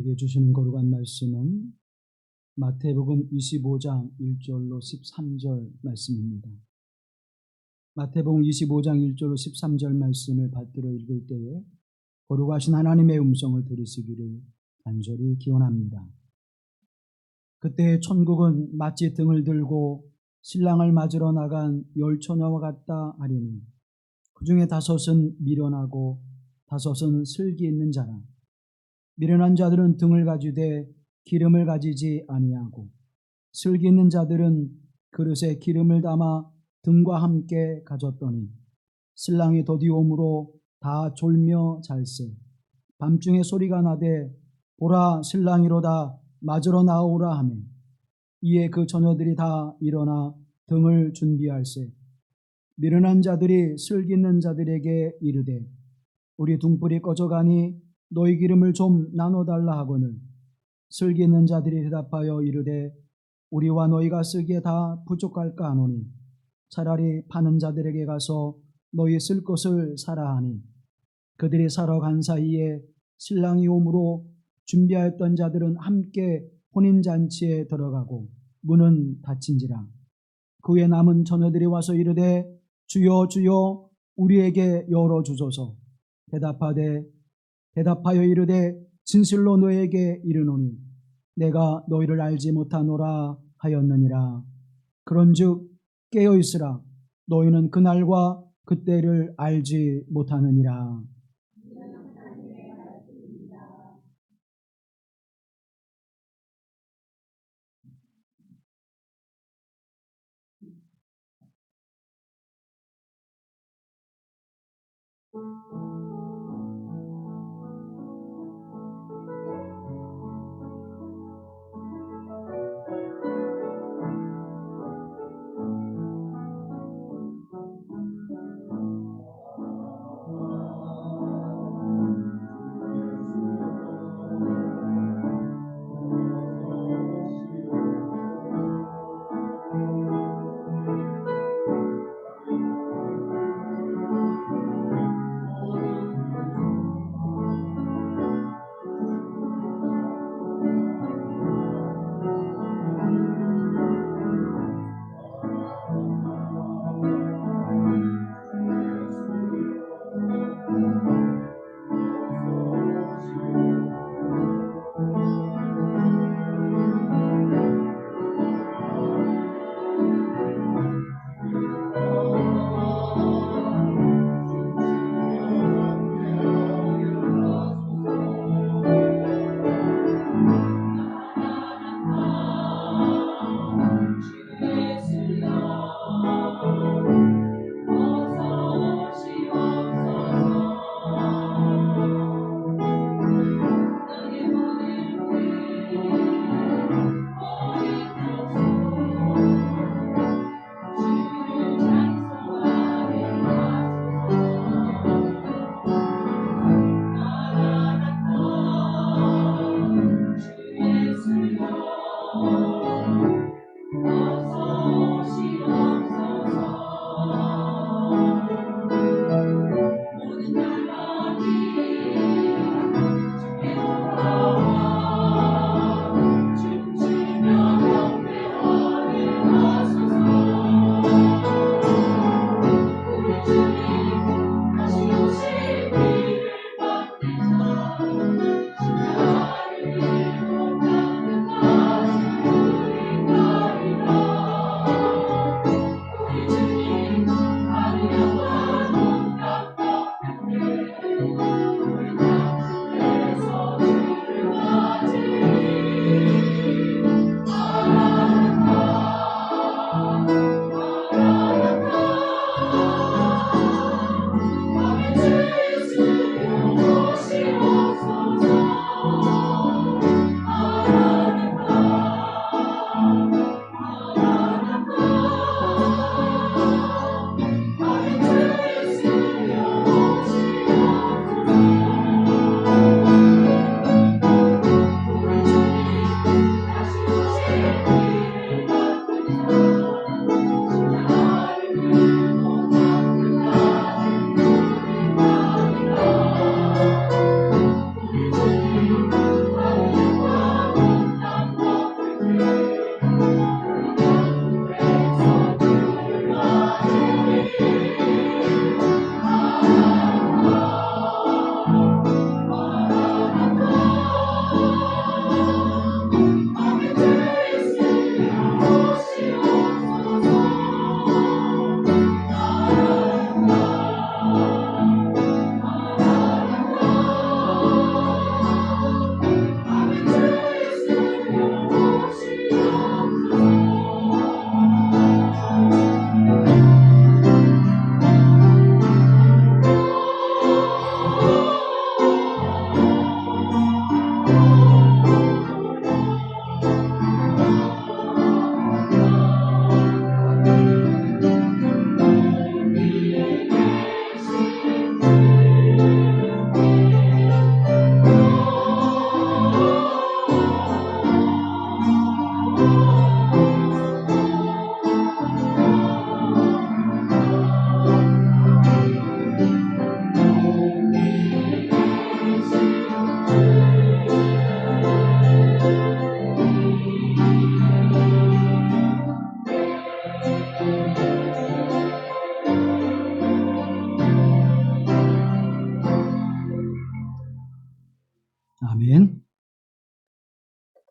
우리에게 주시는 거룩한 말씀은 마태복음 25장 1절로 13절 말씀입니다. 마태복음 25장 1절로 13절 말씀을 받들어 읽을 때에 거룩하신 하나님의 음성을 들으시기를 간절히 기원합니다. 그때 천국은 마치 등을 들고 신랑을 맞으러 나간 열 처녀와 같다 하리니 그 중에 다섯은 미련하고 다섯은 슬기 있는 자라. 미련한 자들은 등을 가지되 기름을 가지지 아니하고 슬기 있는 자들은 그릇에 기름을 담아 등과 함께 가졌더니 신랑이 더디옴으로 다 졸며 잘세. 밤중에 소리가 나되 보라 신랑이로다 맞으러 나오라 하매 이에 그 처녀들이 다 일어나 등을 준비할세. 미련한 자들이 슬기 있는 자들에게 이르되 우리 등불이 꺼져가니 너희 기름을 좀 나눠달라 하거늘 슬기 있는 자들이 대답하여 이르되 우리와 너희가 쓰기에 다 부족할까 하노니 차라리 파는 자들에게 가서 너희 쓸 것을 사라 하니 그들이 사러 간 사이에 신랑이 오므로 준비하였던 자들은 함께 혼인잔치에 들어가고 문은 닫힌지라. 그 후에 남은 처녀들이 와서 이르되 주여 주여 우리에게 열어주소서. 대답하여 이르되 진실로 너에게 이르노니 내가 너희를 알지 못하노라 하였느니라. 그런즉 깨어 있으라. 너희는 그날과 그때를 알지 못하느니라.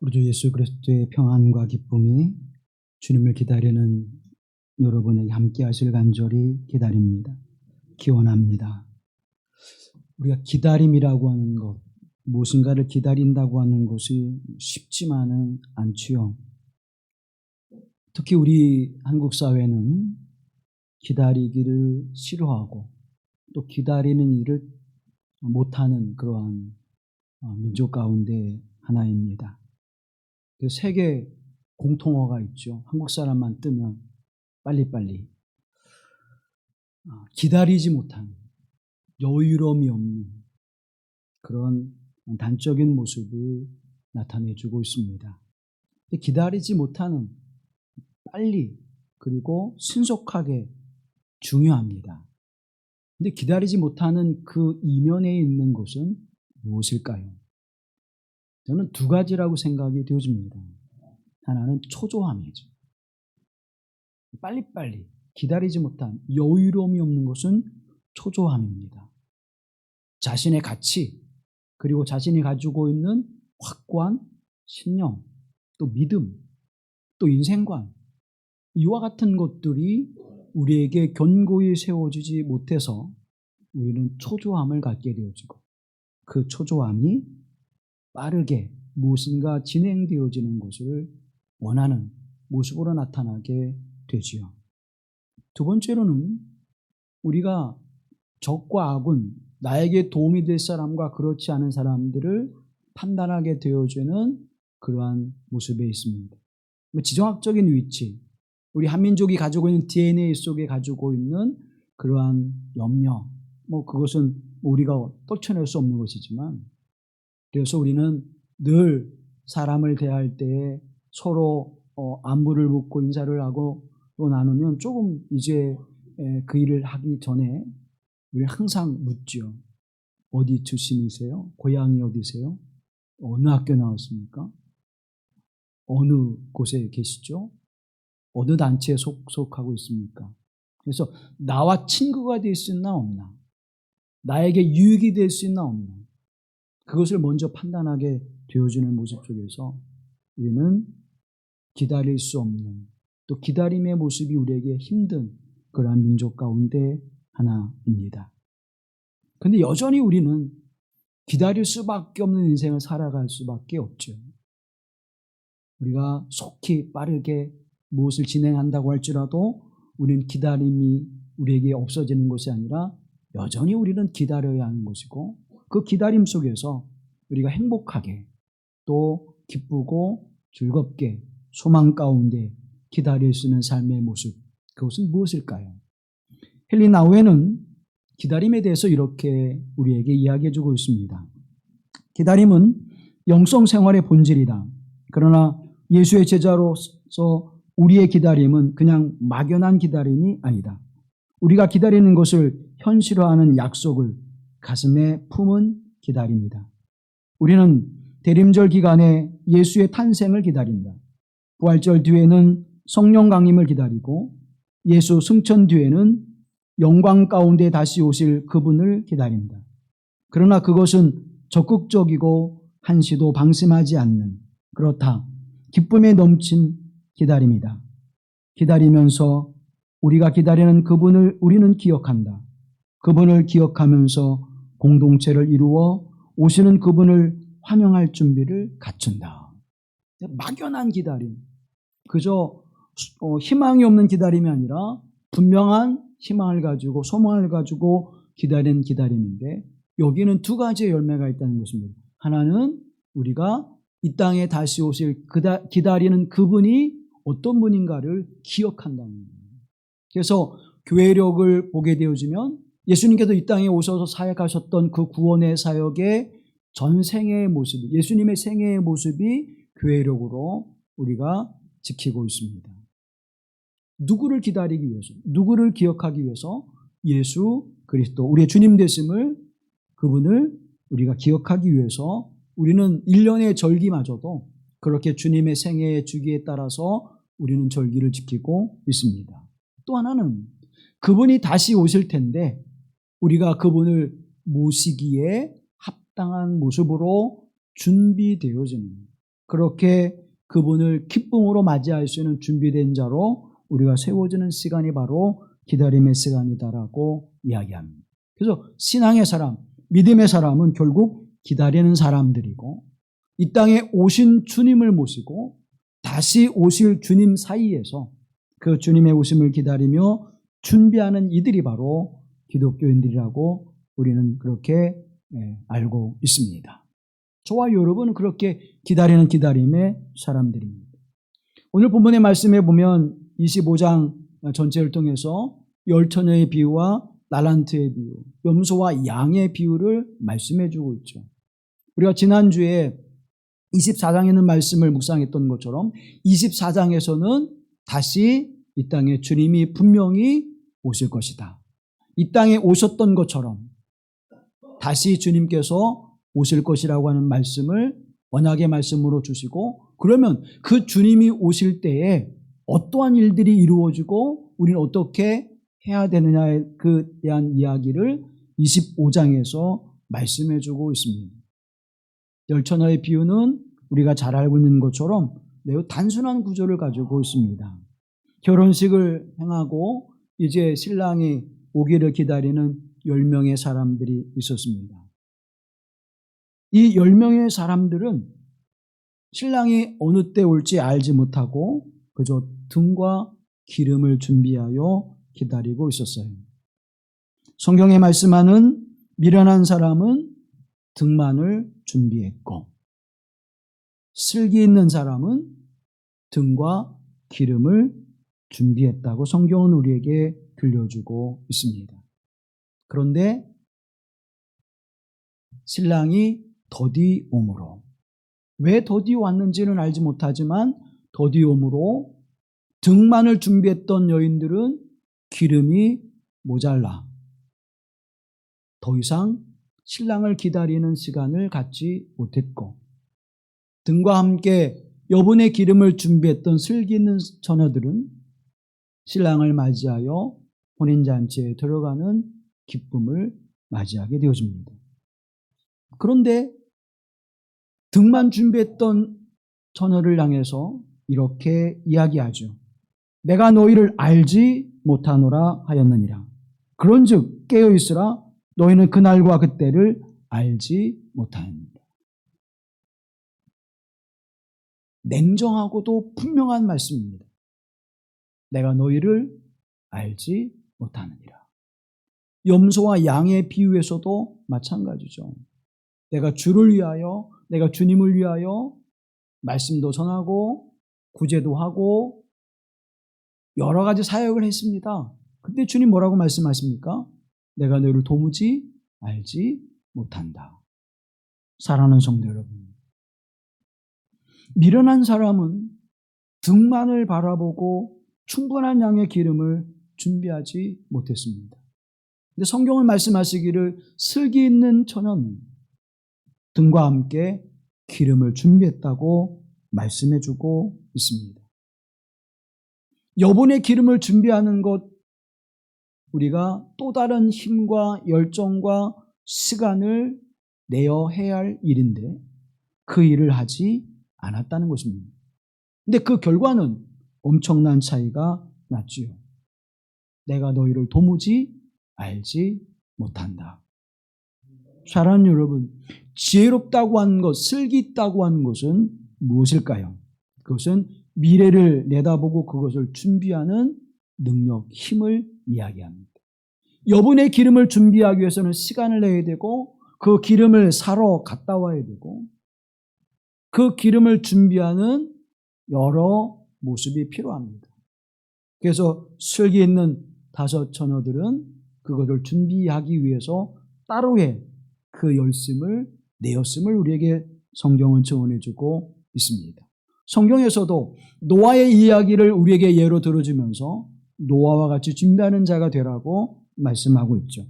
우리 주 예수 그리스도의 평안과 기쁨이 주님을 기다리는 여러분에게 함께 하실 간절히 기다립니다. 기원합니다. 우리가 기다림이라고 하는 것, 무엇인가를 기다린다고 하는 것이 쉽지만은 않지요. 특히 우리 한국 사회는 기다리기를 싫어하고 또 기다리는 일을 못하는 그러한 민족 가운데 하나입니다. 세계 공통어가 있죠. 한국 사람만 뜨면 빨리빨리 기다리지 못하는, 여유로움이 없는 그런 단적인 모습을 나타내주고 있습니다. 기다리지 못하는, 빨리 그리고 신속하게 중요합니다. 근데 기다리지 못하는 그 이면에 있는 것은 무엇일까요? 저는 두 가지라고 생각이 되어집니다. 하나는 초조함이죠. 빨리빨리 기다리지 못한, 여유로움이 없는 것은 초조함입니다. 자신의 가치, 그리고 자신이 가지고 있는 확고한 신념, 또 믿음, 또 인생관, 이와 같은 것들이 우리에게 견고히 세워지지 못해서 우리는 초조함을 갖게 되어지고, 그 초조함이 빠르게 무엇인가 진행되어지는 것을 원하는 모습으로 나타나게 되지요. 두 번째로는 우리가 적과 악은, 나에게 도움이 될 사람과 그렇지 않은 사람들을 판단하게 되어주는 그러한 모습에 있습니다. 지정학적인 위치, 우리 한민족이 가지고 있는 DNA 속에 가지고 있는 그러한 염려, 그것은 우리가 떨쳐낼 수 없는 것이지만, 그래서 우리는 늘 사람을 대할 때에 서로 안부를 묻고 인사를 하고 또 나누면 조금 이제 그 일을 하기 전에 우리 항상 묻죠. 어디 출신이세요? 고향이 어디세요? 어느 학교 나왔습니까? 어느 곳에 계시죠? 어느 단체에 속하고 있습니까? 그래서 나와 친구가 될 수 있나 없나? 나에게 유익이 될 수 있나 없나? 그것을 먼저 판단하게 되어주는 모습 속에서 우리는 기다릴 수 없는, 또 기다림의 모습이 우리에게 힘든 그러한 민족 가운데 하나입니다. 그런데 여전히 우리는 기다릴 수밖에 없는 인생을 살아갈 수밖에 없죠. 우리가 속히 빠르게 무엇을 진행한다고 할지라도 우리는 기다림이 우리에게 없어지는 것이 아니라 여전히 우리는 기다려야 하는 것이고, 그 기다림 속에서 우리가 행복하게 또 기쁘고 즐겁게 소망 가운데 기다릴 수 있는 삶의 모습, 그것은 무엇일까요? 헨리 나우에는 기다림에 대해서 이렇게 우리에게 이야기해 주고 있습니다. 기다림은 영성 생활의 본질이다. 그러나 예수의 제자로서 우리의 기다림은 그냥 막연한 기다림이 아니다. 우리가 기다리는 것을 현실화하는 약속을 가슴에 품은 기다림이다. 우리는 대림절 기간에 예수의 탄생을 기다린다. 부활절 뒤에는 성령 강림을 기다리고, 예수 승천 뒤에는 영광 가운데 다시 오실 그분을 기다린다. 그러나 그것은 적극적이고 한시도 방심하지 않는, 그렇다, 기쁨에 넘친 기다림이다. 기다리면서 우리가 기다리는 그분을 우리는 기억한다. 그분을 기억하면서 공동체를 이루어 오시는 그분을 환영할 준비를 갖춘다. 막연한 기다림, 그저 희망이 없는 기다림이 아니라 분명한 희망을 가지고 소망을 가지고 기다리는 기다림인데, 여기는 두 가지의 열매가 있다는 것입니다. 하나는 우리가 이 땅에 다시 오실 기다리는 그분이 어떤 분인가를 기억한다는 거예요. 그래서 교회력을 보게 되어지면 예수님께서 이 땅에 오셔서 사역하셨던 그 구원의 사역의 전생의 모습이, 예수님의 생애의 모습이 교회력으로 우리가 지키고 있습니다. 누구를 기다리기 위해서, 누구를 기억하기 위해서? 예수 그리스도, 우리의 주님 되심을, 그분을 우리가 기억하기 위해서 우리는 1년의 절기마저도 그렇게 주님의 생애의 주기에 따라서 우리는 절기를 지키고 있습니다. 또 하나는 그분이 다시 오실 텐데 우리가 그분을 모시기에 합당한 모습으로 준비되어지는, 그렇게 그분을 기쁨으로 맞이할 수 있는 준비된 자로 우리가 세워지는 시간이 바로 기다림의 시간이다라고 이야기합니다. 그래서 신앙의 사람, 믿음의 사람은 결국 기다리는 사람들이고 이 땅에 오신 주님을 모시고 다시 오실 주님 사이에서 그 주님의 오심을 기다리며 준비하는 이들이 바로 기독교인들이라고 우리는 그렇게 알고 있습니다. 저와 여러분은 그렇게 기다리는 기다림의 사람들입니다. 오늘 본문의 말씀에 보면 25장 전체를 통해서 열처녀의 비유와 달란트의 비유, 염소와 양의 비유를 말씀해 주고 있죠. 우리가 지난주에 24장에 있는 말씀을 묵상했던 것처럼 24장에서는 다시 이 땅에 주님이 분명히 오실 것이다. 이 땅에 오셨던 것처럼 다시 주님께서 오실 것이라고 하는 말씀을 언약의 말씀으로 주시고, 그러면 그 주님이 오실 때에 어떠한 일들이 이루어지고 우리는 어떻게 해야 되느냐에 대한 이야기를 25장에서 말씀해 주고 있습니다. 열처녀의 비유는 우리가 잘 알고 있는 것처럼 매우 단순한 구조를 가지고 있습니다. 결혼식을 행하고 이제 신랑이 오기를 기다리는 10명의 사람들이 있었습니다. 이 10명의 사람들은 신랑이 어느 때 올지 알지 못하고 그저 등과 기름을 준비하여 기다리고 있었어요. 성경에 말씀하는 미련한 사람은 등만을 준비했고 슬기 있는 사람은 등과 기름을 준비했다고 성경은 우리에게 들려주고 있습니다. 그런데 신랑이 더디 오므로, 왜 더디 왔는지는 알지 못하지만 더디 오므로 등만을 준비했던 여인들은 기름이 모자라 더 이상 신랑을 기다리는 시간을 갖지 못했고, 등과 함께 여분의 기름을 준비했던 슬기 있는 처녀들은 신랑을 맞이하여 혼인잔치에 들어가는 기쁨을 맞이하게 되어집니다. 그런데 등만 준비했던 처녀를 향해서 이렇게 이야기하죠. 내가 너희를 알지 못하노라 하였느니라. 그런즉 깨어있으라, 너희는 그날과 그때를 알지 못하느니라. 냉정하고도 분명한 말씀입니다. 내가 너희를 알지 못하느니라. 염소와 양의 비유에서도 마찬가지죠. 내가 주를 위하여, 내가 주님을 위하여 말씀도 전하고 구제도 하고 여러 가지 사역을 했습니다. 근데 주님 뭐라고 말씀하십니까? 내가 너희를 도무지 알지 못한다. 사랑하는 성도 여러분, 미련한 사람은 등만을 바라보고 충분한 양의 기름을 준비하지 못했습니다. 근데 성경은 말씀하시기를 슬기 있는 처녀는 등과 함께 기름을 준비했다고 말씀해주고 있습니다. 여분의 기름을 준비하는 것, 우리가 또 다른 힘과 열정과 시간을 내어 해야 할 일인데 그 일을 하지 않았다는 것입니다. 근데 그 결과는 엄청난 차이가 났지요. 내가 너희를 도무지 알지 못한다. 사랑하는 여러분, 지혜롭다고 하는 것, 슬기 있다고 하는 것은 무엇일까요? 그것은 미래를 내다보고 그것을 준비하는 능력, 힘을 이야기합니다. 여분의 기름을 준비하기 위해서는 시간을 내야 되고 그 기름을 사러 갔다 와야 되고 그 기름을 준비하는 여러 모습이 필요합니다. 그래서 슬기 있는 5 처녀들은 그것을 준비하기 위해서 따로의 그 열심을 내었음을 우리에게 성경은 증언해주고 있습니다. 성경에서도 노아의 이야기를 우리에게 예로 들어주면서 노아와 같이 준비하는 자가 되라고 말씀하고 있죠.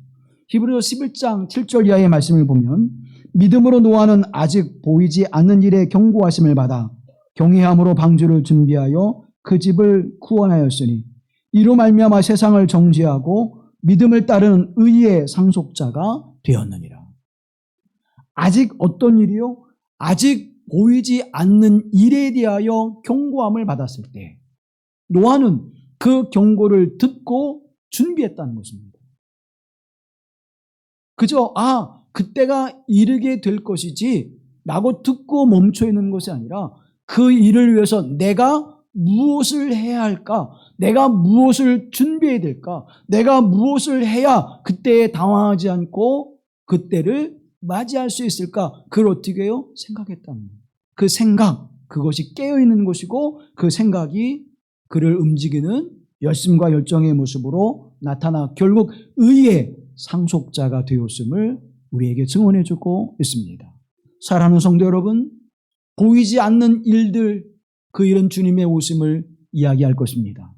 히브리서 11장 7절 이하의 말씀을 보면 믿음으로 노아는 아직 보이지 않는 일에 경고하심을 받아 경외함으로 방주를 준비하여 그 집을 구원하였으니 이로 말미암아 세상을 정죄하고 믿음을 따르는 의의 상속자가 되었느니라. 아직 어떤 일이요? 아직 보이지 않는 일에 대하여 경고함을 받았을 때 노아는 그 경고를 듣고 준비했다는 것입니다. 그저 그때가 이르게 될 것이지 라고 듣고 멈춰 있는 것이 아니라 그 일을 위해서 내가 무엇을 해야 할까? 내가 무엇을 준비해야 될까? 내가 무엇을 해야 그때에 당황하지 않고 그때를 맞이할 수 있을까? 그걸 어떻게 해요? 생각했다는 거예요. 그 생각, 그것이 깨어있는 것이고 그 생각이 그를 움직이는 열심과 열정의 모습으로 나타나 결국 의의 상속자가 되었음을 우리에게 증언해주고 있습니다. 사랑하는 성도 여러분, 보이지 않는 일들, 그 일은 주님의 오심을 이야기할 것입니다.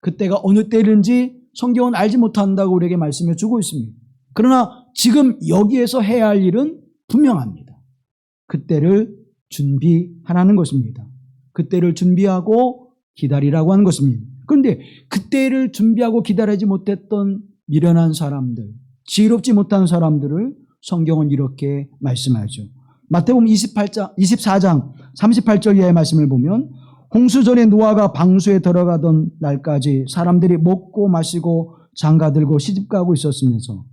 그때가 어느 때인지 성경은 알지 못한다고 우리에게 말씀해 주고 있습니다. 그러나 지금 여기에서 해야 할 일은 분명합니다. 그때를 준비하라는 것입니다. 그때를 준비하고 기다리라고 하는 것입니다. 그런데 그때를 준비하고 기다리지 못했던 미련한 사람들, 지혜롭지 못한 사람들을 성경은 이렇게 말씀하죠. 마태복음 24장 38절 이하의 말씀을 보면 홍수 전에 노아가 방수에 들어가던 날까지 사람들이 먹고 마시고 장가들고 시집가고 있었으면서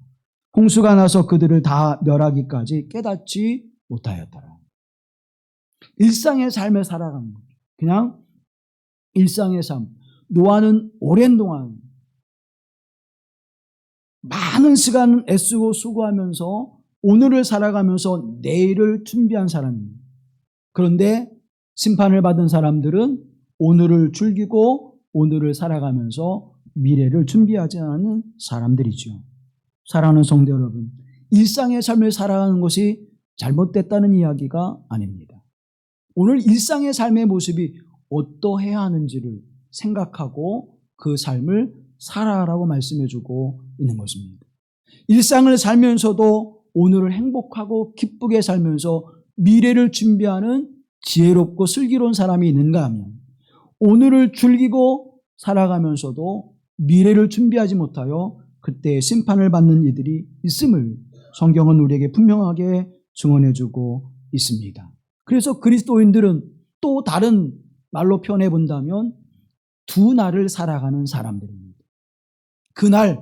홍수가 나서 그들을 다 멸하기까지 깨닫지 못하였더라. 일상의 삶을 살아가는 거죠. 그냥 일상의 삶. 노아는 오랜 동안 많은 시간을 애쓰고 수고하면서 오늘을 살아가면서 내일을 준비한 사람입니다. 그런데 심판을 받은 사람들은 오늘을 즐기고 오늘을 살아가면서 미래를 준비하지 않은 사람들이죠. 사랑하는 성도 여러분, 일상의 삶을 살아가는 것이 잘못됐다는 이야기가 아닙니다. 오늘 일상의 삶의 모습이 어떠해야 하는지를 생각하고 그 삶을 살아라고 말씀해주고 있는 것입니다. 일상을 살면서도 오늘을 행복하고 기쁘게 살면서 미래를 준비하는 지혜롭고 슬기로운 사람이 있는가 하면 오늘을 즐기고 살아가면서도 미래를 준비하지 못하여 그때의 심판을 받는 이들이 있음을 성경은 우리에게 분명하게 증언해주고 있습니다. 그래서 그리스도인들은 또 다른 말로 표현해 본다면 두 날을 살아가는 사람들입니다. 그날,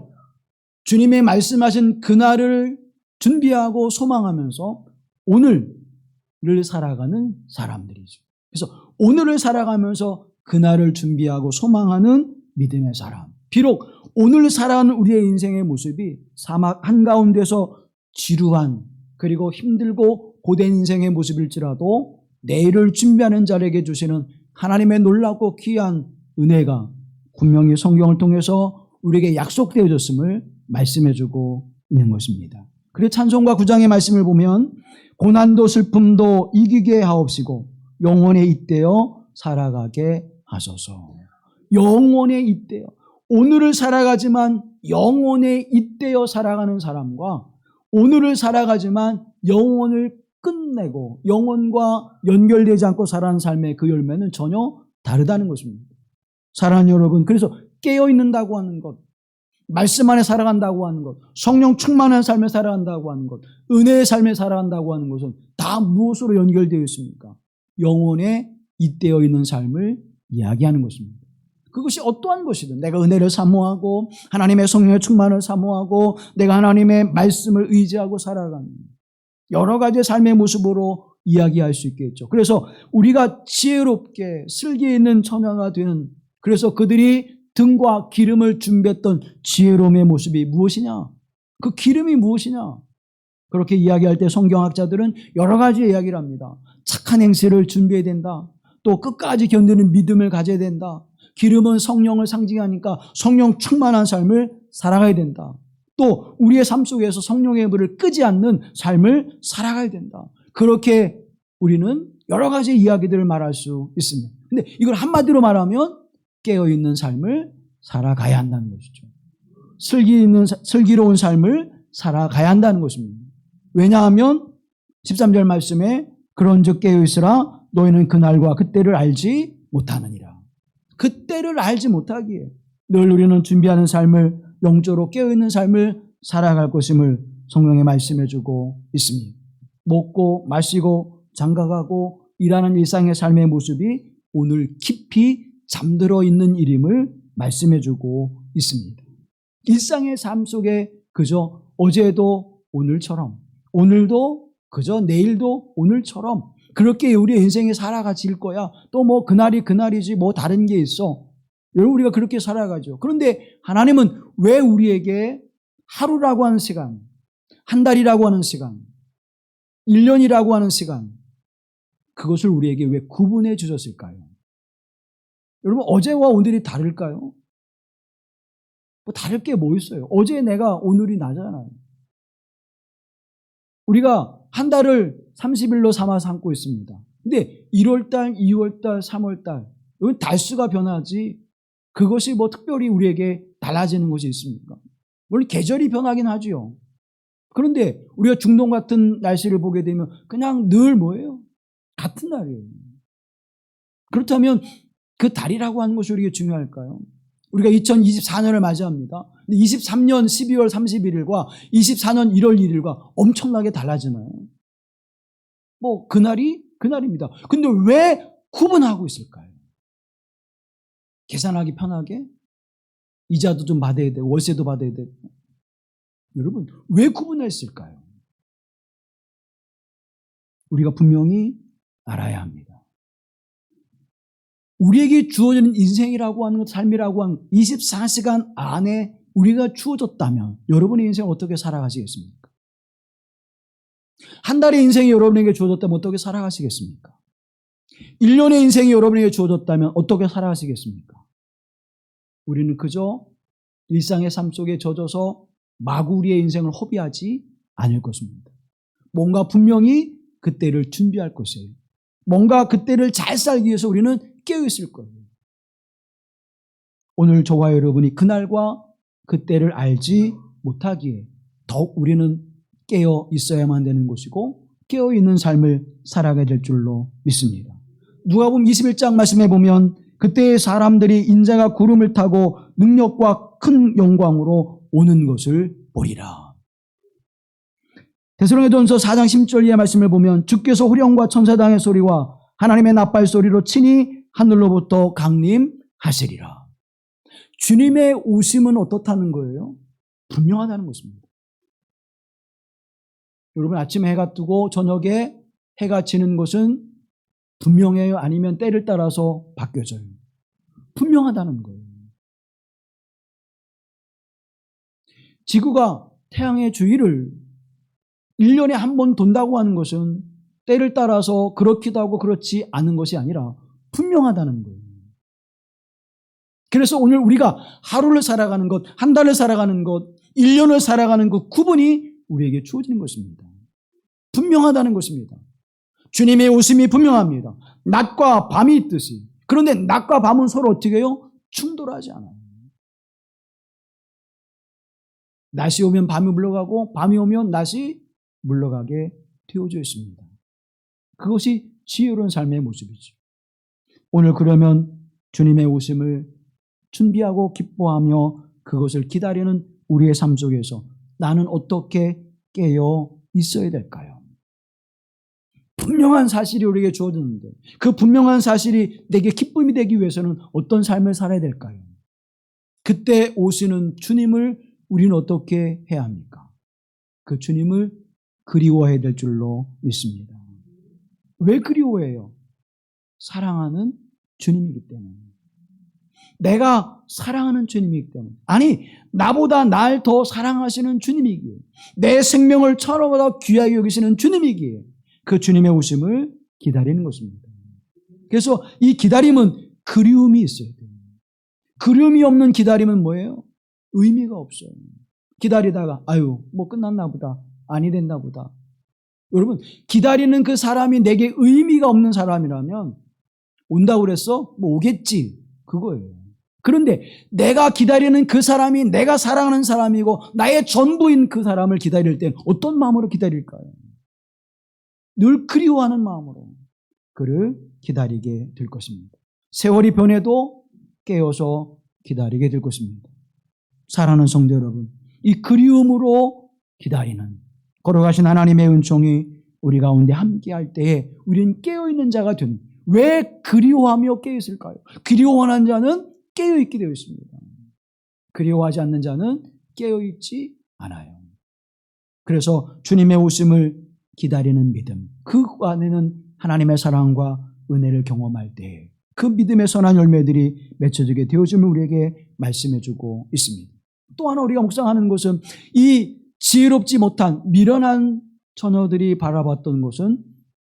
주님의 말씀하신 그날을 준비하고 소망하면서 오늘을 살아가는 사람들이죠. 그래서 오늘을 살아가면서 그날을 준비하고 소망하는 믿음의 사람. 비록 오늘 살아가는 우리의 인생의 모습이 사막 한가운데서 지루한 그리고 힘들고 고된 인생의 모습일지라도 내일을 준비하는 자에게 주시는 하나님의 놀랍고 귀한 은혜가 분명히 성경을 통해서 우리에게 약속되어졌음을 말씀해주고 있는 것입니다. 그래서 찬송가 9장의 말씀을 보면 고난도 슬픔도 이기게 하옵시고 영원에 잇대어 살아가게 하소서. 영원에 잇대어, 오늘을 살아가지만 영원에 잇대어 살아가는 사람과 오늘을 살아가지만 영원을 끝내고 영원과 연결되지 않고 살아가는 삶의 그 열매는 전혀 다르다는 것입니다. 사랑하는 여러분, 그래서 깨어있는다고 하는 것, 말씀 안에 살아간다고 하는 것, 성령 충만한 삶을 살아간다고 하는 것, 은혜의 삶을 살아간다고 하는 것은 다 무엇으로 연결되어 있습니까? 영혼에 잇대어 있는 삶을 이야기하는 것입니다. 그것이 어떠한 것이든 내가 은혜를 사모하고 하나님의 성령의 충만을 사모하고 내가 하나님의 말씀을 의지하고 살아가는 여러 가지 삶의 모습으로 이야기할 수 있겠죠. 그래서 우리가 지혜롭게 슬기 있는 처녀가 되는, 그래서 그들이 등과 기름을 준비했던 지혜로움의 모습이 무엇이냐? 그 기름이 무엇이냐? 그렇게 이야기할 때 성경학자들은 여러 가지 이야기를 합니다. 착한 행실을 준비해야 된다. 또 끝까지 견디는 믿음을 가져야 된다. 기름은 성령을 상징하니까 성령 충만한 삶을 살아가야 된다. 또 우리의 삶 속에서 성령의 불을 끄지 않는 삶을 살아가야 된다. 그렇게 우리는 여러 가지 이야기들을 말할 수 있습니다. 근데 이걸 한마디로 말하면 깨어있는 삶을 살아가야 한다는 것이죠. 슬기로운 삶을 살아가야 한다는 것입니다. 왜냐하면 13절 말씀에 그런즉 깨어있으라 너희는 그날과 그때를 알지 못하느니라. 그때를 알지 못하기에 늘 우리는 준비하는 삶을, 영적으로 깨어있는 삶을 살아갈 것임을 성경에 말씀해주고 있습니다. 먹고 마시고 장가가고 일하는 일상의 삶의 모습이 오늘 깊이 잠들어 있는 일임을 말씀해주고 있습니다. 일상의 삶 속에 그저 어제도 오늘처럼, 오늘도 그저 내일도 오늘처럼 그렇게 우리의 인생이 살아가질 거야. 또 뭐 그날이 그날이지 뭐 다른 게 있어. 여러분, 우리가 그렇게 살아가죠. 그런데 하나님은 왜 우리에게 하루라고 하는 시간, 한 달이라고 하는 시간, 1년이라고 하는 시간, 그것을 우리에게 왜 구분해 주셨을까요? 여러분, 어제와 오늘이 다를까요? 뭐 다를 게 뭐 있어요? 어제 내가 오늘이 나잖아요. 우리가 한 달을 30일로 삼아 삼고 있습니다. 근데 1월달, 2월달, 3월달, 이건 달수가 변하지 그것이 뭐 특별히 우리에게 달라지는 것이 있습니까? 물론 계절이 변하긴 하죠. 그런데 우리가 중동 같은 날씨를 보게 되면 그냥 늘 뭐예요? 같은 날이에요. 그렇다면 그 달이라고 하는 것이 우리에게 중요할까요? 우리가 2024년을 맞이합니다. 근데 23년 12월 31일과 24년 1월 1일과 엄청나게 달라지나요? 뭐 그날이 그날입니다. 근데 왜 구분하고 있을까요? 계산하기 편하게? 이자도 좀 받아야 되고 월세도 받아야 되고. 여러분, 왜 구분했을까요? 우리가 분명히 알아야 합니다. 우리에게 주어지는 인생이라고 하는 것, 삶이라고 하는 24시간 안에 우리가 주어졌다면 여러분의 인생을 어떻게 살아가시겠습니까? 한 달의 인생이 여러분에게 주어졌다면 어떻게 살아가시겠습니까? 1년의 인생이 여러분에게 주어졌다면 어떻게 살아가시겠습니까? 우리는 그저 일상의 삶 속에 젖어서 마구 우리의 인생을 허비하지 않을 것입니다. 뭔가 분명히 그때를 준비할 것이에요. 뭔가 그때를 잘 살기 위해서 우리는 깨어있을 거예요. 오늘 저와 여러분이 그날과 그때를 알지 못하기에 더욱 우리는 깨어 있어야만 되는 것이고 깨어 있는 삶을 살아가야 될 줄로 믿습니다. 누가복음 21장 말씀해 보면 그때 사람들이 인자가 구름을 타고 능력과 큰 영광으로 오는 것을 보리라. 데살로니가전서 4장 10절의 말씀을 보면 주께서 호령과 천사당의 소리와 하나님의 나팔 소리로 친히 하늘로부터 강림하시리라. 주님의 오심은 어떻다는 거예요? 분명하다는 것입니다. 여러분, 아침에 해가 뜨고 저녁에 해가 지는 것은 분명해요? 아니면 때를 따라서 바뀌어져요? 분명하다는 거예요. 지구가 태양의 주위를 1년에 한 번 돈다고 하는 것은 때를 따라서 그렇기도 하고 그렇지 않은 것이 아니라 분명하다는 거예요. 그래서 오늘 우리가 하루를 살아가는 것, 한 달을 살아가는 것, 1년을 살아가는 그 구분이 우리에게 주어지는 것입니다. 분명하다는 것입니다. 주님의 오심이 분명합니다. 낮과 밤이 있듯이. 그런데 낮과 밤은 서로 어떻게 해요? 충돌하지 않아요. 낮이 오면 밤이 물러가고 밤이 오면 낮이 물러가게 되어져 있습니다. 그것이 지혜로운 삶의 모습이죠. 오늘 그러면 주님의 오심을 준비하고 기뻐하며 그것을 기다리는 우리의 삶 속에서 나는 어떻게 깨어 있어야 될까요? 분명한 사실이 우리에게 주어졌는데 그 분명한 사실이 내게 기쁨이 되기 위해서는 어떤 삶을 살아야 될까요? 그때 오시는 주님을 우리는 어떻게 해야 합니까? 그 주님을 그리워해야 될 줄로 믿습니다. 왜 그리워해요? 사랑하는 주님이기 때문에. 내가 사랑하는 주님이기 때문에. 아니, 나보다 날 더 사랑하시는 주님이기에, 내 생명을 천하보다 귀하게 여기시는 주님이기에 그 주님의 오심을 기다리는 것입니다. 그래서 이 기다림은 그리움이 있어야 돼요. 그리움이 없는 기다림은 뭐예요? 의미가 없어요. 기다리다가 아유 뭐 끝났나 보다, 아니 됐나 보다. 여러분, 기다리는 그 사람이 내게 의미가 없는 사람이라면 온다고 그랬어? 뭐 오겠지, 그거예요. 그런데 내가 기다리는 그 사람이 내가 사랑하는 사람이고 나의 전부인 그 사람을 기다릴 땐 어떤 마음으로 기다릴까요? 늘 그리워하는 마음으로 그를 기다리게 될 것입니다. 세월이 변해도 깨어서 기다리게 될 것입니다. 사랑하는 성도 여러분, 이 그리움으로 기다리는 걸어가신 하나님의 은총이 우리 가운데 함께할 때에 우리는 깨어있는 자가 되는, 왜 그리워하며 깨어있을까요? 그리워하는 자는 깨어있게 되어 있습니다. 그리워하지 않는 자는 깨어있지 않아요. 그래서 주님의 오심을 기다리는 믿음, 그 안에는 하나님의 사랑과 은혜를 경험할 때 그 믿음의 선한 열매들이 맺혀지게 되어짐을 우리에게 말씀해주고 있습니다. 또 하나 우리가 묵상하는 것은 이 지혜롭지 못한 미련한 처녀들이 바라봤던 것은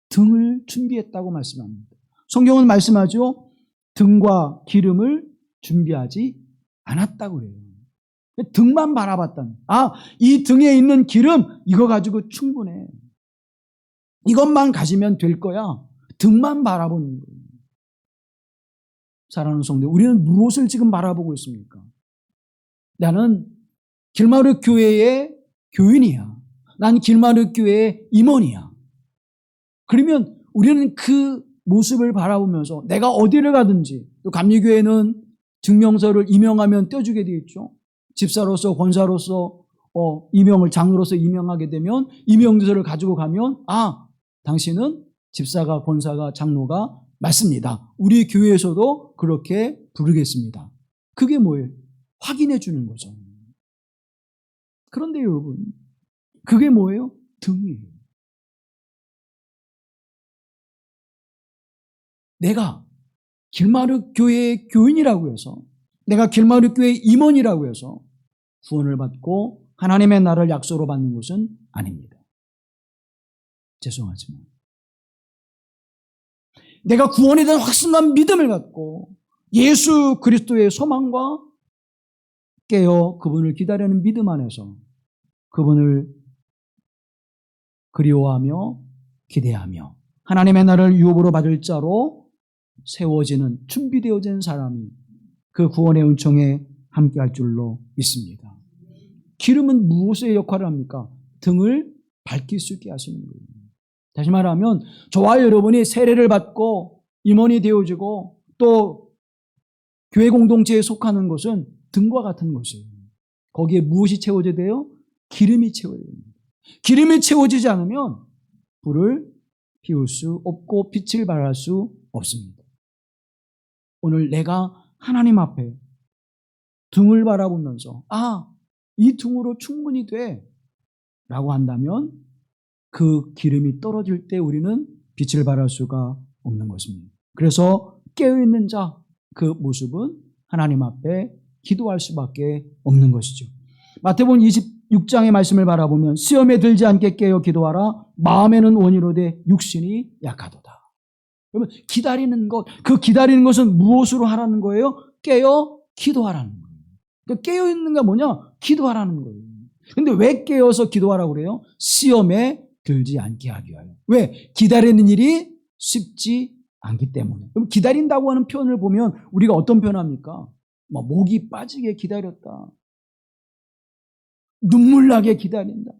등을 준비했다고 말씀합니다. 성경은 말씀하죠. 등과 기름을 준비하지 않았다고 그래요. 등만 바라봤다는, 이 등에 있는 기름 이거 가지고 충분해. 이것만 가지면 될 거야. 등만 바라보는 거예요. 사랑하는 성도, 우리는 무엇을 지금 바라보고 있습니까? 나는 길마루 교회의 교인이야. 난 길마루 교회의 임원이야. 그러면 우리는 그 모습을 바라보면서 내가 어디를 가든지, 또 감리교회는 증명서를 임명하면 떼어주게 되어 있죠. 집사로서 권사로서 임명을, 장로로서 임명하게 되면 임명서를 가지고 가면 당신은 집사가, 권사가, 장로가 맞습니다. 우리 교회에서도 그렇게 부르겠습니다. 그게 뭐예요? 확인해 주는 거죠. 그런데 여러분, 그게 뭐예요? 등이에요. 내가 길마루 교회의 교인이라고 해서, 내가 길마루 교회의 임원이라고 해서 구원을 받고 하나님의 나라를 약속으로 받는 것은 아닙니다. 죄송하지만 내가 구원에 대한 확신한 믿음을 갖고 예수 그리스도의 소망과 깨어 그분을 기다리는 믿음 안에서 그분을 그리워하며 기대하며 하나님의 나라를 유업으로 받을 자로 세워지는, 준비되어진 사람이 그 구원의 은총에 함께할 줄로 믿습니다. 기름은 무엇의 역할을 합니까? 등을 밝힐 수 있게 하시는 거예요. 다시 말하면 저와 여러분이 세례를 받고 임원이 되어지고 또 교회 공동체에 속하는 것은 등과 같은 것이에요. 거기에 무엇이 채워져야 돼요? 기름이 채워져야 됩니다. 기름이 채워지지 않으면 불을 피울 수 없고 빛을 발할 수 없습니다. 오늘 내가 하나님 앞에 등을 바라보면서 이 등으로 충분히 돼 라고 한다면 그 기름이 떨어질 때 우리는 빛을 발할 수가 없는 것입니다. 그래서 깨어있는 자, 그 모습은 하나님 앞에 기도할 수밖에 없는 것이죠. 마태복음 26장의 말씀을 바라보면 시험에 들지 않게 깨어 기도하라. 마음에는 원이로되 육신이 약하도다. 그러면 기다리는 것, 그 기다리는 것은 무엇으로 하라는 거예요? 깨어 기도하라는 거예요. 그러니까 깨어있는가 뭐냐? 기도하라는 거예요. 근데 왜 깨어서 기도하라고 그래요? 시험에 들지 않게 하기 위하여. 왜? 기다리는 일이 쉽지 않기 때문에. 그럼 기다린다고 하는 표현을 보면 우리가 어떤 표현합니까? 목이 빠지게 기다렸다. 눈물 나게 기다린다.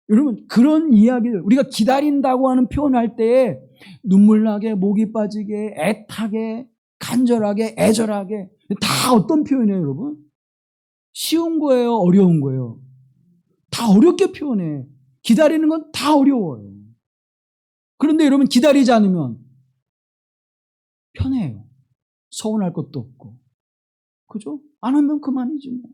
여러분, 그런 이야기를 우리가 기다린다고 하는 표현할 때 눈물 나게, 목이 빠지게, 애타게, 간절하게, 애절하게 다 어떤 표현이에요, 여러분? 쉬운 거예요? 어려운 거예요? 다 어렵게 표현해. 기다리는 건 다 어려워요. 그런데 여러분, 기다리지 않으면 편해요. 서운할 것도 없고. 그죠? 안 하면 그만이지 뭐.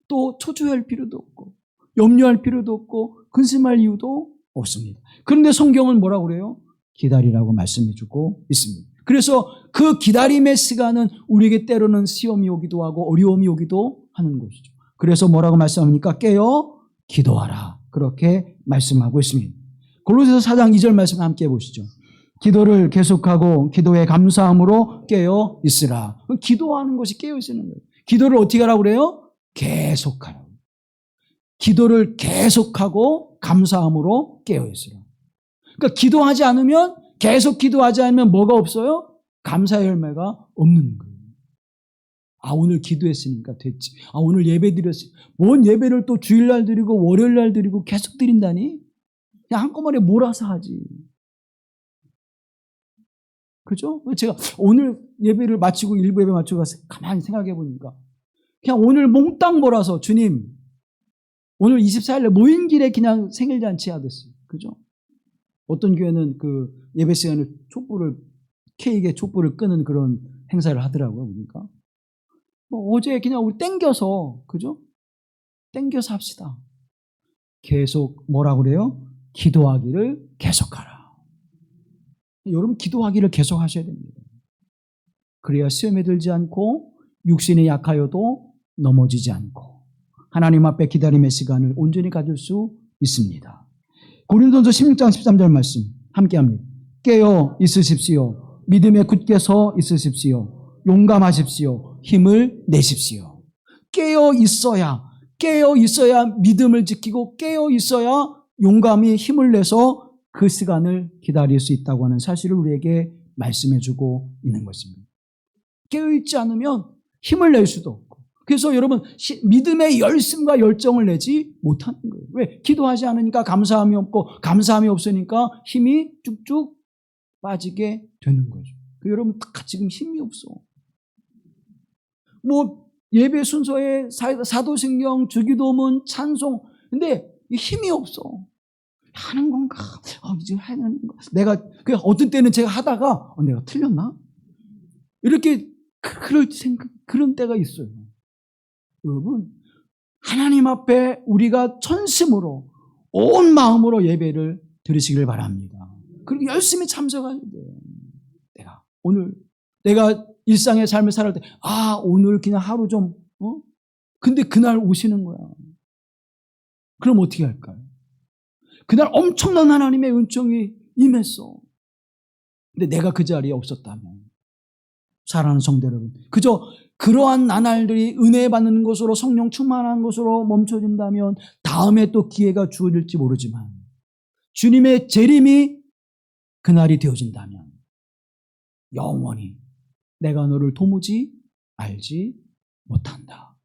또 초조할 필요도 없고 염려할 필요도 없고 근심할 이유도 없습니다. 그런데 성경은 뭐라고 그래요? 기다리라고 말씀해주고 있습니다. 그래서 그 기다림의 시간은 우리에게 때로는 시험이 오기도 하고 어려움이 오기도 하는 것이죠. 그래서 뭐라고 말씀합니까? 깨어 기도하라. 그렇게 말씀하고 있습니다. 골로새서 4장 2절 말씀 함께 해보시죠. 기도를 계속하고 기도에 감사함으로 깨어 있으라. 기도하는 것이 깨어 있는 거예요. 기도를 어떻게 하라고 그래요? 계속하라고. 기도를 계속하고 감사함으로 깨어 있으라. 그러니까 기도하지 않으면, 계속 기도하지 않으면 뭐가 없어요? 감사의 열매가 없는 거예요. 오늘 기도했으니까 됐지. 오늘 예배 드렸으니. 뭔 예배를 또 주일날 드리고 월요일날 드리고 계속 드린다니? 그냥 한꺼번에 몰아서 하지. 그죠? 제가 오늘 예배를 마치고 일부 예배 마치고 가서 가만히 생각해 보니까 그냥 오늘 몽땅 몰아서 주님 오늘 24일에 모인 길에 그냥 생일잔치 하듯이. 그죠? 어떤 교회는 그 예배 시간에 케이크에 촛불을 끄는 그런 행사를 하더라고요. 그러니까. 어제 그냥 우리 땡겨서, 그죠? 땡겨서 합시다. 계속 뭐라고 그래요? 기도하기를 계속하라. 여러분 기도하기를 계속 하셔야 됩니다. 그래야 시험에 들지 않고 육신이 약하여도 넘어지지 않고 하나님 앞에 기다림의 시간을 온전히 가질 수 있습니다. 고린도전서 16장 13절 말씀 함께합니다. 깨어 있으십시오. 믿음에 굳게 서 있으십시오. 용감하십시오. 힘을 내십시오. 깨어 있어야 믿음을 지키고 깨어 있어야 용감히 힘을 내서 그 시간을 기다릴 수 있다고 하는 사실을 우리에게 말씀해주고 있는 것입니다. 깨어있지 않으면 힘을 낼 수도 없고, 그래서 여러분 믿음의 열심과 열정을 내지 못하는 거예요. 왜? 기도하지 않으니까 감사함이 없고, 감사함이 없으니까 힘이 쭉쭉 빠지게 되는 거죠. 여러분 지금 힘이 없어. 예배 순서에 사도신경, 주기도문, 찬송, 근데 힘이 없어. 하는 건가? 이제 하는 거. 내가 어떤 때는 제가 하다가 내가 틀렸나? 이렇게 그런 때가 있어요. 여러분, 하나님 앞에 우리가 전심으로 온 마음으로 예배를 드리시길 바랍니다. 그리고 열심히 참석해야 돼요. 내가 일상의 삶을 살아갈 때, 오늘 그냥 하루 좀, 근데 그날 오시는 거야. 그럼 어떻게 할까요? 그날 엄청난 하나님의 은총이 임했어. 근데 내가 그 자리에 없었다면, 사랑하는 성도 여러분, 그저 그러한 나날들이 은혜 받는 것으로, 성령 충만한 것으로 멈춰진다면 다음에 또 기회가 주어질지 모르지만, 주님의 재림이 그날이 되어진다면 영원히 내가 너를 도무지 알지 못한다.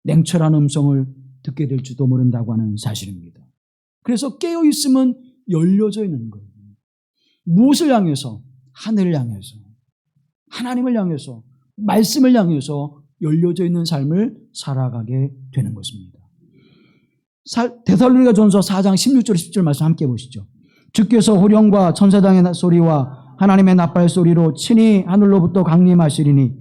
냉철한 음성을 듣게 될지도 모른다고 하는 사실입니다. 그래서 깨어있으면 열려져 있는 거예요. 무엇을 향해서? 하늘을 향해서, 하나님을 향해서, 말씀을 향해서 열려져 있는 삶을 살아가게 되는 것입니다. 데살로니가전서 4장 16절 17절 말씀 함께 보시죠. 주께서 호령과 천사장의 소리와 하나님의 나팔 소리로 친히 하늘로부터 강림하시리니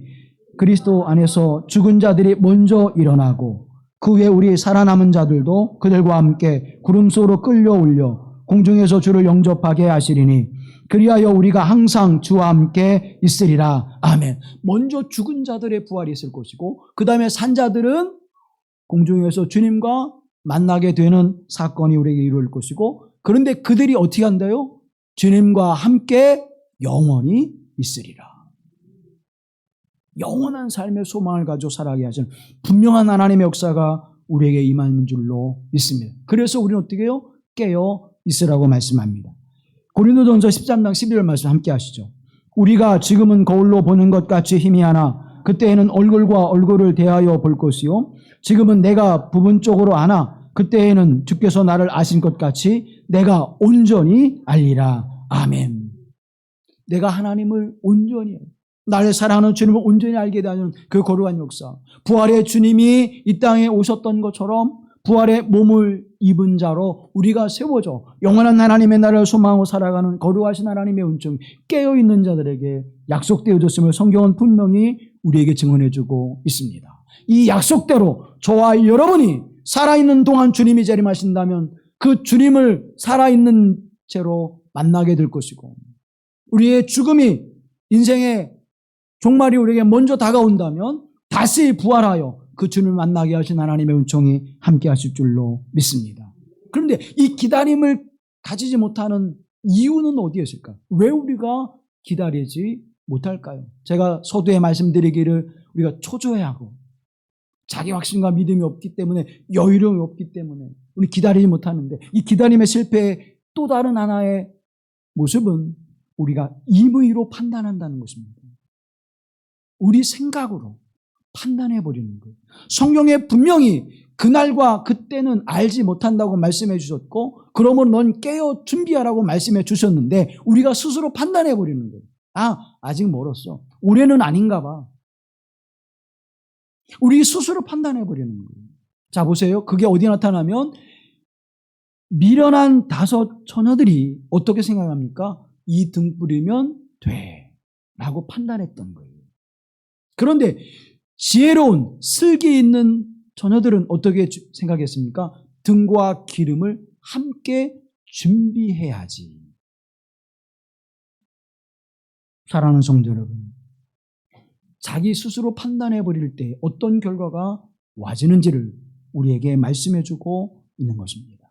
그리스도 안에서 죽은 자들이 먼저 일어나고 그 후에 우리 살아남은 자들도 그들과 함께 구름 속으로 끌려올려 공중에서 주를 영접하게 하시리니 그리하여 우리가 항상 주와 함께 있으리라. 아멘. 먼저 죽은 자들의 부활이 있을 것이고, 그 다음에 산 자들은 공중에서 주님과 만나게 되는 사건이 우리에게 이루어질 것이고, 그런데 그들이 어떻게 한다요? 주님과 함께 영원히 있으리라. 영원한 삶의 소망을 가지고 살아가게 하시는 분명한 하나님의 역사가 우리에게 임하는 줄로 믿습니다. 그래서 우리는 어떻게 해요? 깨어 있으라고 말씀합니다. 고린도전서 13장 11절 말씀 함께 하시죠. 우리가 지금은 거울로 보는 것 같이 희미하나 그때에는 얼굴과 얼굴을 대하여 볼 것이요 지금은 내가 부분적으로 아나 그때에는 주께서 나를 아신 것 같이 내가 온전히 알리라. 아멘. 내가 하나님을 온전히, 나를 사랑하는 주님을 온전히 알게 되는 그 거룩한 역사, 부활의 주님이 이 땅에 오셨던 것처럼 부활의 몸을 입은 자로 우리가 세워져 영원한 하나님의 나라를 소망하고 살아가는 거룩하신 하나님의 은총, 깨어있는 자들에게 약속되어졌음을 성경은 분명히 우리에게 증언해주고 있습니다. 이 약속대로 저와 여러분이 살아있는 동안 주님이 재림하신다면 그 주님을 살아있는 채로 만나게 될 것이고, 우리의 죽음이, 인생의 종말이 우리에게 먼저 다가온다면 다시 부활하여 그 주님을 만나게 하신 하나님의 은총이 함께 하실 줄로 믿습니다. 그런데 이 기다림을 가지지 못하는 이유는 어디에 있을까? 왜 우리가 기다리지 못할까요? 제가 서두에 말씀드리기를 우리가 초조해하고 자기 확신과 믿음이 없기 때문에, 여유로움이 없기 때문에 우리 기다리지 못하는데, 이 기다림의 실패의 또 다른 하나의 모습은 우리가 임의로 판단한다는 것입니다. 우리 생각으로 판단해버리는 거예요. 성경에 분명히 그날과 그때는 알지 못한다고 말씀해 주셨고, 그러면 넌 깨어 준비하라고 말씀해 주셨는데 우리가 스스로 판단해버리는 거예요. 아직 멀었어. 올해는 아닌가 봐. 우리 스스로 판단해버리는 거예요. 자, 보세요. 그게 어디 나타나면 미련한 5 처녀들이 어떻게 생각합니까? 이 등불이면 돼 라고 판단했던 거예요. 그런데 지혜로운 슬기 있는 처녀들은 어떻게 생각했습니까? 등과 기름을 함께 준비해야지. 사랑하는 성도 여러분, 자기 스스로 판단해 버릴 때 어떤 결과가 와지는지를 우리에게 말씀해 주고 있는 것입니다.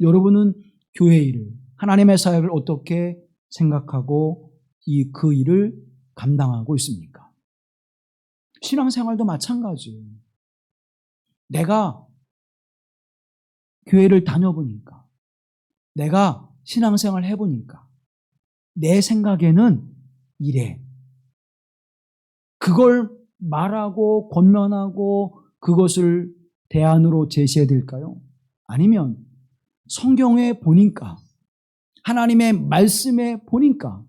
여러분은 교회 일을, 하나님의 사역을 어떻게 생각하고 그 일을 감당하고 있습니까? 신앙생활도 마찬가지예요. 내가 교회를 다녀보니까, 내가 신앙생활 해보니까 내 생각에는 이래. 그걸 말하고 권면하고 그것을 대안으로 제시해야 될까요? 아니면 성경에 보니까, 하나님의 말씀에 보니까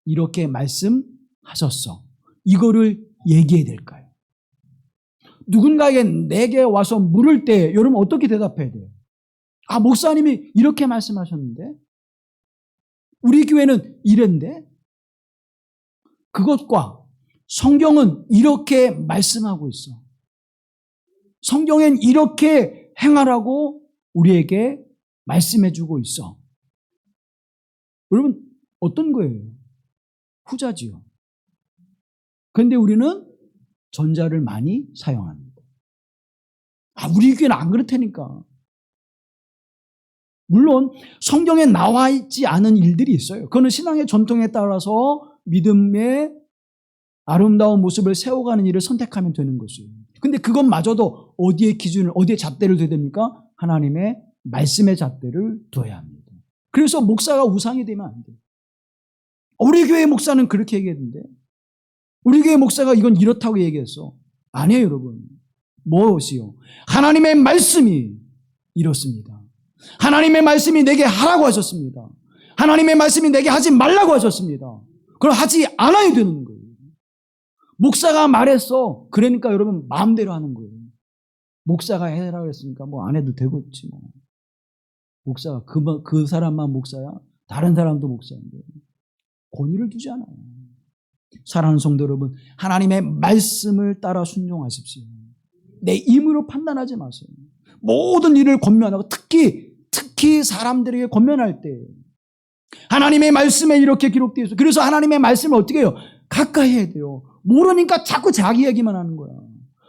이렇게 말씀하셨어, 이거를 얘기해야 될까요? 누군가에게 내게 와서 물을 때 여러분 어떻게 대답해야 돼요? 아, 목사님이 이렇게 말씀하셨는데, 우리 교회는 이랬는데, 그것과 성경은 이렇게 말씀하고 있어, 성경엔 이렇게 행하라고 우리에게 말씀해주고 있어. 여러분 어떤 거예요? 후자지요. 그런데 우리는 전자를 많이 사용합니다. 아, 우리 교회는 안 그렇다니까. 물론 성경에 나와 있지 않은 일들이 있어요. 그거는 신앙의 전통에 따라서 믿음의 아름다운 모습을 세워가는 일을 선택하면 되는 것이에요. 근데 그것마저도 어디에 기준을, 어디에 잣대를 둬야 됩니까? 하나님의 말씀의 잣대를 둬야 합니다. 그래서 목사가 우상이 되면 안 돼요. 우리 교회 목사는 그렇게 얘기했는데, 우리 교회 목사가 이건 이렇다고 얘기했어. 아니에요, 여러분. 무엇이요? 하나님의 말씀이 이렇습니다. 하나님의 말씀이 내게 하라고 하셨습니다. 하나님의 말씀이 내게 하지 말라고 하셨습니다. 그럼 하지 않아야 되는 거예요. 목사가 말했어. 그러니까 여러분 마음대로 하는 거예요. 목사가 해라고 했으니까 뭐 안 해도 되고 있지 뭐. 목사가 그 사람만 목사야? 다른 사람도 목사인데 권위를 두지 않아요. 사랑하는 성도 여러분, 하나님의 말씀을 따라 순종하십시오. 내 힘으로 판단하지 마세요. 모든 일을 권면하고 특히 사람들에게 권면할 때 하나님의 말씀에 이렇게 기록되어 있어요. 그래서 하나님의 말씀을 어떻게 해요? 가까이 해야 돼요. 모르니까 자꾸 자기 얘기만 하는 거야.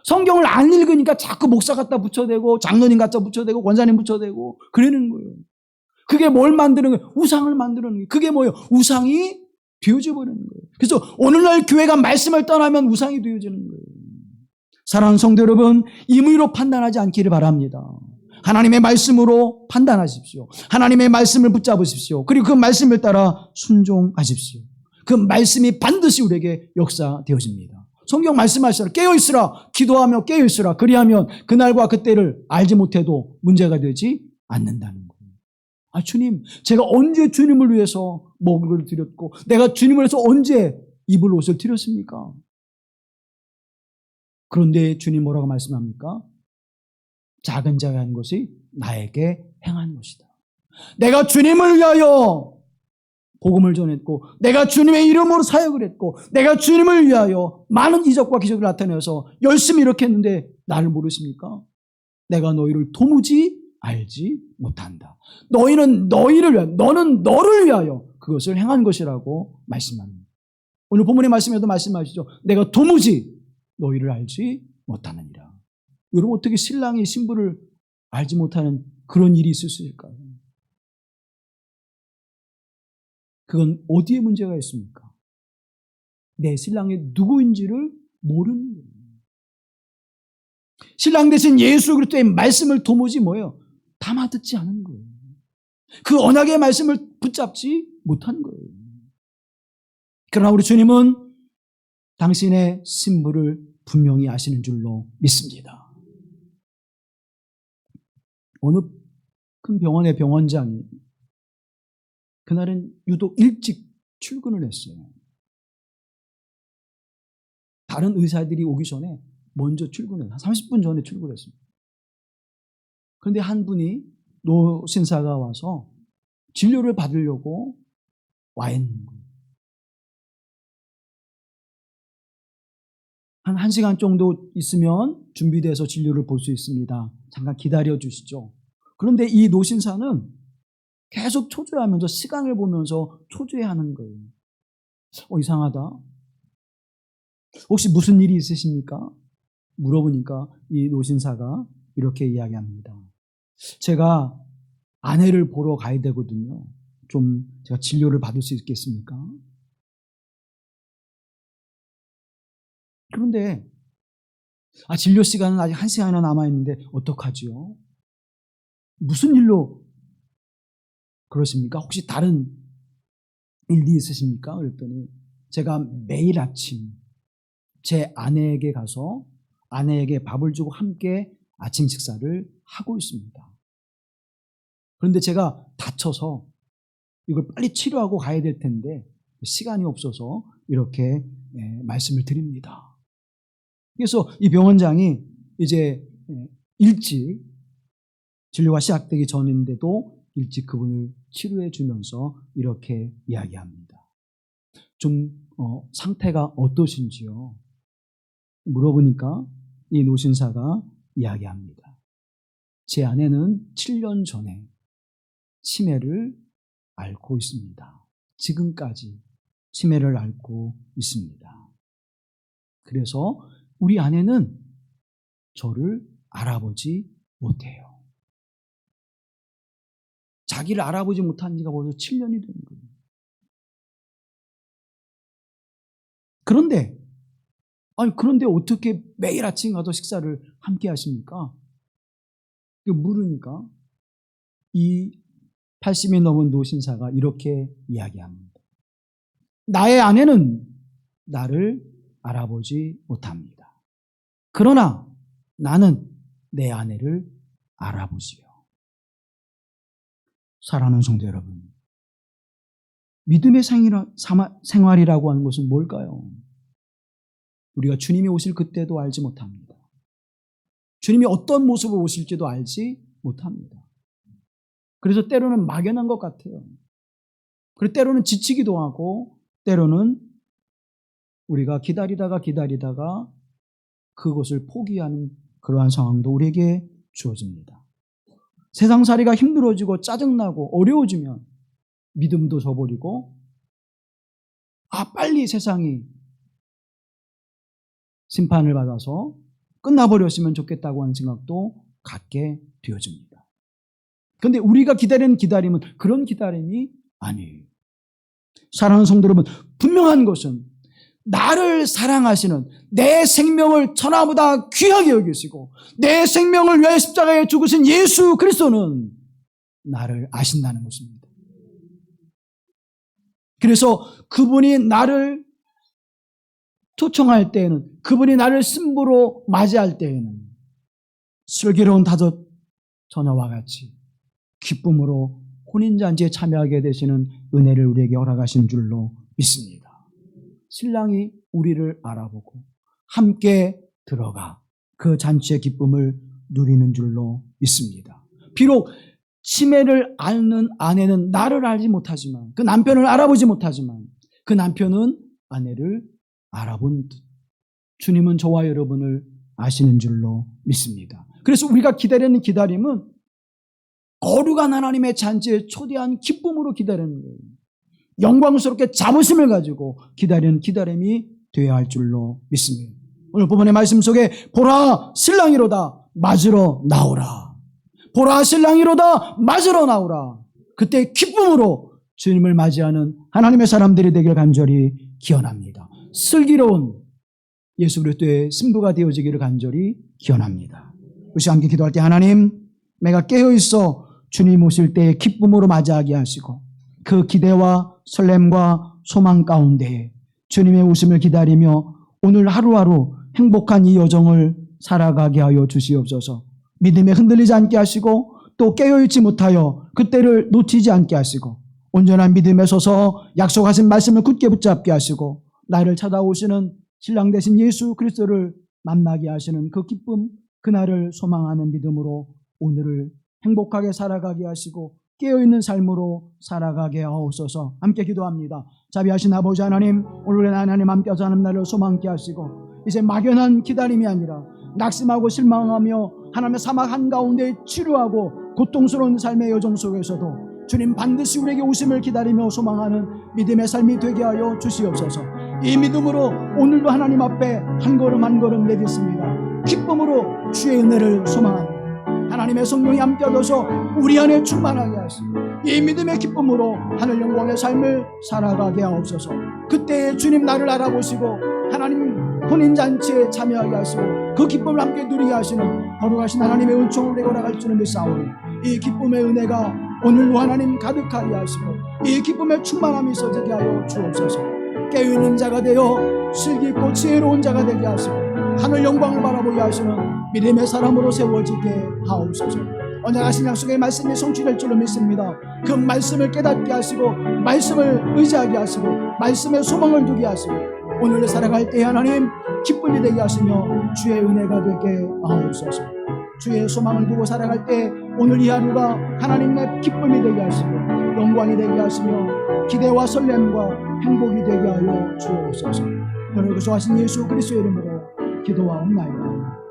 성경을 안 읽으니까 자꾸 목사 갖다 붙여대고 장로님 갖다 붙여대고 권사님 붙여대고 그러는 거예요. 그게 뭘 만드는 거예요? 우상을 만드는 거예요. 그게 뭐예요? 우상이 되어져 버리는 거예요. 그래서 오늘날 교회가 말씀을 떠나면 우상이 되어지는 거예요. 사랑하는 성도 여러분, 임의로 판단하지 않기를 바랍니다. 하나님의 말씀으로 판단하십시오. 하나님의 말씀을 붙잡으십시오. 그리고 그 말씀을 따라 순종하십시오. 그 말씀이 반드시 우리에게 역사되어집니다. 성경 말씀하시라. 깨어있으라. 기도하며 깨어있으라. 그리하면 그날과 그때를 알지 못해도 문제가 되지 않는다는 거예요. 아, 주님, 제가 언제 주님을 위해서 먹을 드렸고 내가 주님을 위해서 언제 입을 옷을 드렸습니까? 그런데 주님 뭐라고 말씀합니까? 작은 자가 한 것이 나에게 행한 것이다. 내가 주님을 위하여 복음을 전했고 내가 주님의 이름으로 사역을 했고 내가 주님을 위하여 많은 이적과 기적을 나타내서 열심히 이렇게 했는데 나를 모르십니까? 내가 너희를 도무지 알지 못한다. 너희는 너희를 위하여, 너는 너를 위하여 그것을 행한 것이라고 말씀합니다. 오늘 본문의 말씀에도 말씀하시죠. 내가 도무지 너희를 알지 못하느니라. 여러분 어떻게 신랑이 신부를 알지 못하는 그런 일이 있을 수 있을까요? 그건 어디에 문제가 있습니까? 내 신랑이 누구인지를 모르는 거예요. 신랑 대신 예수 그리스도의 말씀을 도무지 뭐예요? 담아듣지 않은 거예요. 그 언약의 말씀을 붙잡지 못한 거예요. 그러나 우리 주님은 당신의 신부를 분명히 아시는 줄로 믿습니다. 어느 큰 병원의 병원장이 그날은 유독 일찍 출근을 했어요. 다른 의사들이 오기 전에 먼저 출근해요. 30분 전에 출근했습니다. 그런데 한 분이 노신사가 와서 진료를 받으려고 와 있는 거예요. 한 1시간 정도 있으면 준비돼서 진료를 볼 수 있습니다. 잠깐 기다려 주시죠. 그런데 이 노신사는 계속 초조해하면서 시간을 보면서 초조해하는 거예요. 이상하다. 혹시 무슨 일이 있으십니까? 물어보니까 이 노신사가 이렇게 이야기합니다. 제가 아내를 보러 가야 되거든요. 좀 제가 진료를 받을 수 있겠습니까? 그런데 진료 시간은 아직 1시간이나 남아있는데 어떡하지요? 무슨 일로 그러십니까? 혹시 다른 일이 있으십니까? 그랬더니 제가 매일 아침 제 아내에게 가서 아내에게 밥을 주고 함께 아침 식사를 하고 있습니다. 그런데 제가 다쳐서 이걸 빨리 치료하고 가야 될 텐데 시간이 없어서 이렇게 말씀을 드립니다. 그래서 이 병원장이 이제 일찍 진료가 시작되기 전인데도 일찍 그분을 치료해 주면서 이렇게 이야기합니다. 좀 상태가 어떠신지요? 물어보니까 이 노신사가 이야기합니다. 제 아내는 7년 전에 치매를 앓고 있습니다. 지금까지 치매를 앓고 있습니다. 그래서 우리 아내는 저를 알아보지 못해요. 자기를 알아보지 못한 지가 벌써 7년이 된 거예요. 그런데 어떻게 매일 아침 가서 식사를 함께 하십니까? 물으니까 이 80이 넘은 노신사가 이렇게 이야기합니다. 나의 아내는 나를 알아보지 못합니다. 그러나 나는 내 아내를 알아보지요. 사랑하는 성도 여러분, 믿음의 생활이라고 하는 것은 뭘까요? 우리가 주님이 오실 그때도 알지 못합니다. 주님이 어떤 모습으로 오실지도 알지 못합니다. 그래서 때로는 막연한 것 같아요. 그리고 때로는 지치기도 하고 때로는 우리가 기다리다가 그것을 포기하는 그러한 상황도 우리에게 주어집니다. 세상살이가 힘들어지고 짜증나고 어려워지면 믿음도 저버리고 빨리 세상이 심판을 받아서 끝나버렸으면 좋겠다고 하는 생각도 갖게 되어집니다. 그런데 우리가 기다리는 기다림은 그런 기다림이 아니에요. 사랑하는 성도 여러분, 분명한 것은 나를 사랑하시는 내 생명을 천하보다 귀하게 여기시고 내 생명을 위하여 십자가에 죽으신 예수 그리스도는 나를 아신다는 것입니다. 그래서 그분이 나를 초청할 때에는, 그분이 나를 신부로 맞이할 때에는 슬기로운 다섯 처녀와 같이 기쁨으로 혼인잔치에 참여하게 되시는 은혜를 우리에게 허락하신 줄로 믿습니다. 신랑이 우리를 알아보고 함께 들어가 그 잔치의 기쁨을 누리는 줄로 믿습니다. 비록 치매를 앓는 아내는 나를 알지 못하지만, 그 남편을 알아보지 못하지만 그 남편은 아내를 알아본 듯 주님은 저와 여러분을 아시는 줄로 믿습니다. 그래서 우리가 기다리는 기다림은 거룩한 하나님의 잔치에 초대한 기쁨으로 기다리는 거예요. 영광스럽게 자부심을 가지고 기다리는 기다림이 되어야 할 줄로 믿습니다. 오늘 본문의 말씀 속에 보라 신랑이로다 맞으러 나오라. 보라 신랑이로다 맞으러 나오라. 그때 기쁨으로 주님을 맞이하는 하나님의 사람들이 되길 간절히 기원합니다. 슬기로운 예수 그리스도의 신부가 되어지기를 간절히 기원합니다. 우리 함께 기도할 때 하나님, 내가 깨어있어 주님 오실 때에 기쁨으로 맞이하게 하시고 그 기대와 설렘과 소망 가운데 주님의 오심을 기다리며 오늘 하루하루 행복한 이 여정을 살아가게 하여 주시옵소서. 믿음에 흔들리지 않게 하시고 또 깨어있지 못하여 그때를 놓치지 않게 하시고 온전한 믿음에 서서 약속하신 말씀을 굳게 붙잡게 하시고 나를 찾아오시는 신랑 되신 예수 그리스도를 만나게 하시는 그 기쁨, 그날을 소망하는 믿음으로 오늘을 행복하게 살아가게 하시고 깨어있는 삶으로 살아가게 하옵소서. 함께 기도합니다. 자비하신 아버지 하나님, 오늘의 하나님 함께서 하는 날을 소망케 하시고 이제 막연한 기다림이 아니라 낙심하고 실망하며 하나님의 사막 한가운데 치료하고 고통스러운 삶의 여정 속에서도 주님 반드시 우리에게 오심을 기다리며 소망하는 믿음의 삶이 되게 하여 주시옵소서. 이 믿음으로 오늘도 하나님 앞에 한 걸음 한 걸음 내딛습니다. 기쁨으로 주의 은혜를 소망합니다. 하나님의 성령이 함께 하셔서 우리 안에 충만하게 하시고 이 믿음의 기쁨으로 하늘 영광의 삶을 살아가게 하옵소서. 그때 주님 나를 알아보시고 하나님 혼인잔치에 참여하게 하시고 그 기쁨을 함께 누리게 하시는 거룩하신 하나님의 은총을 내가 나갈 줄을 믿사오니 이 기쁨의 은혜가 오늘도 하나님 가득하게 하시고 이 기쁨의 충만함이 있어지게 하여 주옵소서. 깨어있는 자가 되어 슬기있고 지혜로운 자가 되게 하시고 하늘 영광을 바라보게 하시는 믿음의 사람으로 세워지게 하옵소서. 언약하신 약속의 말씀이 성취될 줄로 믿습니다. 그 말씀을 깨닫게 하시고 말씀을 의지하게 하시고 말씀에 소망을 두게 하시고 오늘을 살아갈 때 하나님 기쁨이 되게 하시며 주의 은혜가 되게 하옵소서. 주의 소망을 두고 살아갈 때 오늘 이 하루가 하나님의 기쁨이 되게 하시고 영광이 되게 하시며 기대와 설렘과 행복이 되게 하여 주옵소서. 오늘 구속하신 예수 그리스도의 이름으로 기도하옵나이다.